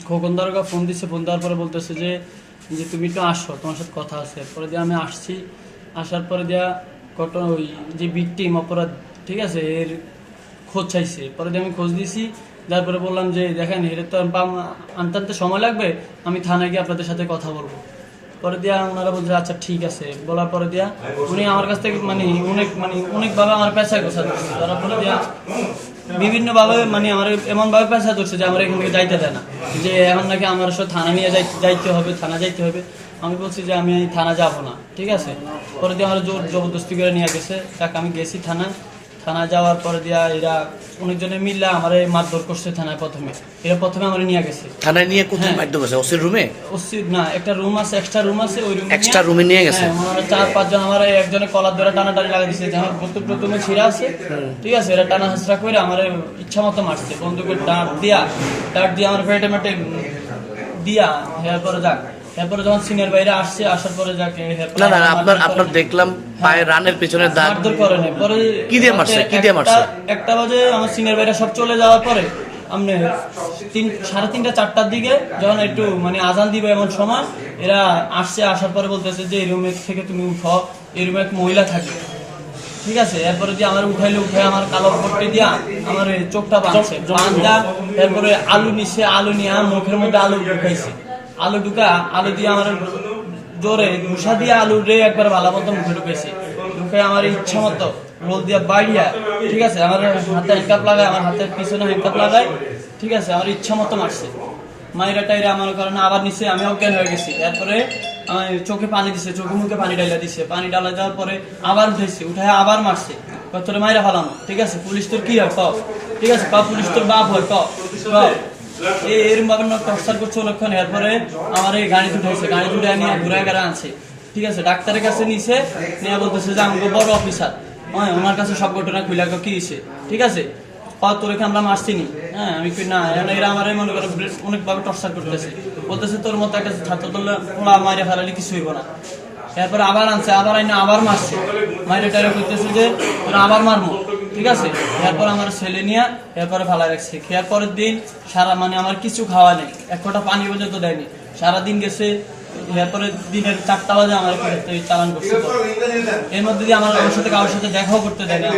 খোকনদারকে phone দিচ্ছে, phone দেওয়ার পরে বলতেছে যে তুমি একটু আসো, তোমার সাথে কথা আছে। পরে দিয়ে আমি আসছি, আসার পরে দেওয়া ঘটনা ওই যে ভিকটিম অপরাধ, ঠিক আছে, এর খোঁজ চাইছে। পরে দিয়ে আমি খোঁজ দিয়েছি, তারপরে বললাম যে দেখেন এর তো আনতে আনতে সময় লাগবে, আমি থানায় গিয়ে আপনাদের সাথে কথা বলবো। পরে দিয়া ওনারা বলছে আচ্ছা ঠিক আছে। বলার পরে দিয়া উনি আমার কাছ থেকে অনেকভাবে আমার পেশায় গোছা ধরছে। ধরার পরে দিয়া বিভিন্নভাবে আমার এমনভাবে পেশা ধরছে যে আমার এখান থেকে যাইতে দেয় না, যে এখন নাকি আমার সাথে থানা নিয়ে যাইতে হবে, থানা যাইতে হবে। আমি বলছি যে আমি থানা যাব না, ঠিক আছে। পরে দিয়ে আমার জোর জবরদস্তি করে নিয়ে গেছে। তাকে আমি গেছি থানা যাওয়ার পরে দিয়া এরা অনেকজনে মিললে আমার মারধর করছে থানায়। প্রথমে আমার নিয়ে গেছে থানায় নিয়ে কোথায় মারধর করছে? ওসির রুমে? ওসির না, একটা রুম আছে, এক্সট্রা রুম আছে, ওই রুমে এক্সট্রা রুমে নিয়ে গেছে। হ্যাঁ, 4-5 জন আমার একজনে কলার ধরে টানাটানি লাগা দিছে, যেমন প্রথমে ছিঁড়া আছে, ঠিক আছে। এরা টানা হাসরা করে আমার ইচ্ছা মতো মারছে, বন্দুকের ডাক দিয়া আমার পেটে মেটে দিয়া। এরপরে যখন সিনিয়র বাইরে আসছে, আসার পরে যাকে না আপনার দেখলাম পায়ে রানের পিছনে দাগ। মারধর করে নাই। পরে কি দিয়ে মারছে? 1টা বাজে আমার সিনিয়র বাইরে সব চলে যাওয়ার পরে সাড়ে 3টা-4টার দিকে যখন একটু আজান দিবে এমন সময় এরা আসছে। আসার পরে বলতেছে যে এই রুমের থেকে তুমি উঠো, এই রুমে এক মহিলা থাকে, ঠিক আছে। এরপরে দিয়ে আমার উঠে আমার কালো পট্টি দিয়া আমার চোখটা বাঁধছে, এরপরে আলু নিচ্ছে, আলু নিয়ে মুখের মধ্যে আলু ঢুকাইছে। আলু দিয়ে আমার জোরে ঘুষা দিয়ে আলু রে একবার ভালো মতো মুখে ঢুকেছে। ঢুকে আমার ইচ্ছা মতো রোল দিয়ে বাড়িয়া, ঠিক আছে, আমার হাতে হ্যান্ডকাপ লাগায়, আমার হাতের পিছনে হ্যান্ডকাপ লাগায়, ঠিক আছে। আমার ইচ্ছা মতো মারছে। মাইরা টাইরা আমার কারণে আবার নিচে আমি অজ্ঞান হয়ে গেছি। এরপরে আমার চোখে পানি দিছে, চোখে মুখে পানি ডালা দিছে। পানি ডালা দেওয়ার পরে আবার উঠায় আবার মারছে। তোরে মাইরা ফেলানো, ঠিক আছে। পুলিশ তোর কি হয় কও, ঠিক আছে, পুলিশ তোর বাপ হয় কও। এরকম ভাবে টর্চার করছে অনেকক্ষণ। এরপরে আমার এই গাড়ি উঠাইছে, গাড়ি উঠে নিয়ে ঘুরে গাড়ি আনছে, ঠিক আছে। ডাক্তারের কাছে নিছে, নিয়ে বলতেছে যে আমাকে বড় অফিসার, হ্যাঁ, ওনার কাছে সব ঘটনা খুলে কি দিছে, ঠিক আছে। তোর আমরা মারছি নি, হ্যাঁ। আমি না, এরা আমার মনে করো অনেকভাবে টর্চার করতেছে। বলতেছে তোর মতো একটা ছাত্র তোলা মাইরে ফেলালে কিছু হইব না। এরপরে আবার আনছে, আবার মারছে, মাইরে টাইরে করতেছে যে তোরা আবার মারবো, ঠিক আছে। এরপর আমার ছেলে নিয়ে এরপরে ফালা রাখছে। খেয়ার পরের দিন সারা আমার কিছু খাওয়া নেই, 1 ফোঁটা পানি পর্যন্ত দেয়নি, সারাদিন গেছে। এরপরে দিনের 4টা বাজে আমার চালান করছে। এর মধ্যে দিয়ে আমার সাথে কারোর সাথে দেখাও করতে দেয়নি।